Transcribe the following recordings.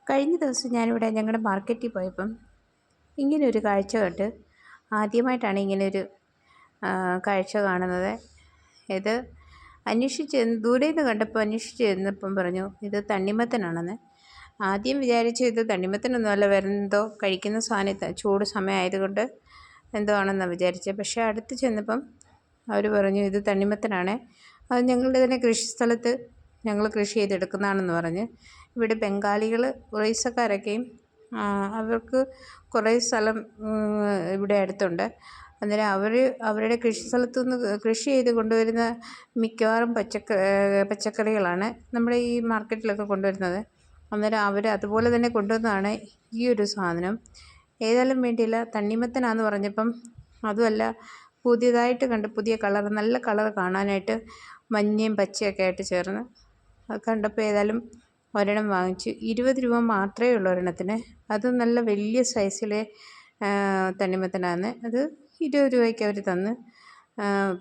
കഴിഞ്ഞ ദിവസം ഞാനിവിടെ ഞങ്ങളുടെ മാർക്കറ്റിൽ പോയപ്പം ഇങ്ങനൊരു കാഴ്ച കണ്ട്. ആദ്യമായിട്ടാണ് ഇങ്ങനൊരു കാഴ്ച കാണുന്നത്. ഇത് ദൂരെ നിന്ന് കണ്ടപ്പോൾ അന്വേഷിച്ച് ചെന്നപ്പം പറഞ്ഞു ഇത് തണ്ണിമത്തനാണെന്ന്. ആദ്യം വിചാരിച്ചു ഇത് തണ്ണിമത്തനൊന്നുമല്ല, വേറെന്തോ കഴിക്കുന്ന സാധനം, ചൂട് സമയമായതുകൊണ്ട് എന്തോ ആണെന്നാണ് വിചാരിച്ചത്. പക്ഷേ അടുത്ത് ചെന്നപ്പം അവർ പറഞ്ഞു ഇത് തണ്ണിമത്തനാണ്, അത് ഞങ്ങളുടെ തന്നെ കൃഷിസ്ഥലത്ത് ഞങ്ങൾ കൃഷി ചെയ്തെടുക്കുന്നതാണെന്ന് പറഞ്ഞ്. ഇവിടെ ബംഗാളികൾ, ഒറീസക്കാരൊക്കെയും അവർക്ക് കുറേ സ്ഥലം ഇവിടെ അടുത്തുണ്ട്. അന്നേരം അവരുടെ കൃഷി സ്ഥലത്തു നിന്ന് കൃഷി ചെയ്ത് കൊണ്ടുവരുന്ന മിക്കവാറും പച്ചക്കറികളാണ് നമ്മുടെ ഈ മാർക്കറ്റിലൊക്കെ കൊണ്ടുവരുന്നത്. അന്നേരം അവർ അതുപോലെ തന്നെ കൊണ്ടുവന്നതാണ് ഈ ഒരു സാധനം. ഏതായാലും വേണ്ടിയില്ല, തണ്ണിമത്തനാന്ന് പറഞ്ഞപ്പം അതുമല്ല, പുതിയതായിട്ട് കണ്ട് പുതിയ കളർ, നല്ല കളർ കാണാനായിട്ട്, മഞ്ഞയും പച്ചയൊക്കെ ആയിട്ട് ചേർന്ന് അത് കണ്ടപ്പോൾ ഏതായാലും ഒരെണ്ണം വാങ്ങിച്ചു. 20 രൂപ മാത്രമേ ഉള്ളൂ ഒരെണ്ണത്തിന്. അത് നല്ല വലിയ സൈസിലെ തണ്ണിമത്തനാണ്. അത് 20 രൂപയ്ക്ക് അവർ തന്ന്.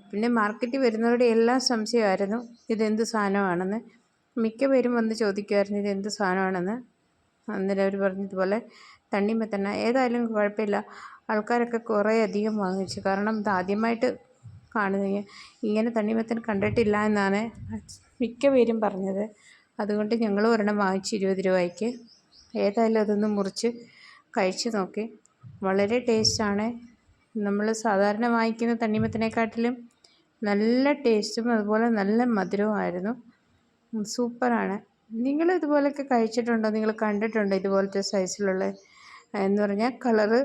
പിന്നെ മാർക്കറ്റിൽ വരുന്നവരുടെ എല്ലാം സംശയമായിരുന്നു ഇതെന്ത് സാധനമാണെന്ന്. മിക്ക പേരും വന്ന് ചോദിക്കുമായിരുന്നു ഇതെന്ത് സാധനമാണെന്ന്. അന്നേരം അവർ പറഞ്ഞു ഇതുപോലെ തണ്ണിമത്തന. ഏതായാലും കുഴപ്പമില്ല, ആൾക്കാരൊക്കെ കുറേ അധികം വാങ്ങിച്ചു. കാരണം ഇത് ആദ്യമായിട്ട് കാണുന്നത്, ഇങ്ങനെ തണ്ണിമത്തൻ കണ്ടിട്ടില്ല എന്നാണ് മിക്ക പേരും പറഞ്ഞത്. അതുകൊണ്ട് ഞങ്ങൾ ഒരെണ്ണം വാങ്ങിച്ചു 20 രൂപയ്ക്ക്. ഏതായാലും അതൊന്ന് മുറിച്ച് കഴിച്ച് നോക്കി. വളരെ ടേസ്റ്റാണ്. നമ്മൾ സാധാരണ വാങ്ങിക്കുന്ന തണ്ണിമത്തനെക്കാട്ടിലും നല്ല ടേസ്റ്റും അതുപോലെ നല്ല മധുരവുമായിരുന്നു. സൂപ്പറാണ്. നിങ്ങൾ ഇതുപോലൊക്കെ കഴിച്ചിട്ടുണ്ടോ? നിങ്ങൾ കണ്ടിട്ടുണ്ടോ ഇതുപോലത്തെ സൈസിലുള്ള? എന്ന് പറഞ്ഞാൽ കളറ്,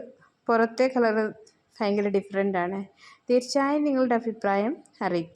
പുറത്തെ കളറ് ഭയങ്കര ഡിഫറെൻ്റാണ്. തീർച്ചയായും നിങ്ങളുടെ അഭിപ്രായം അറിയിക്കും.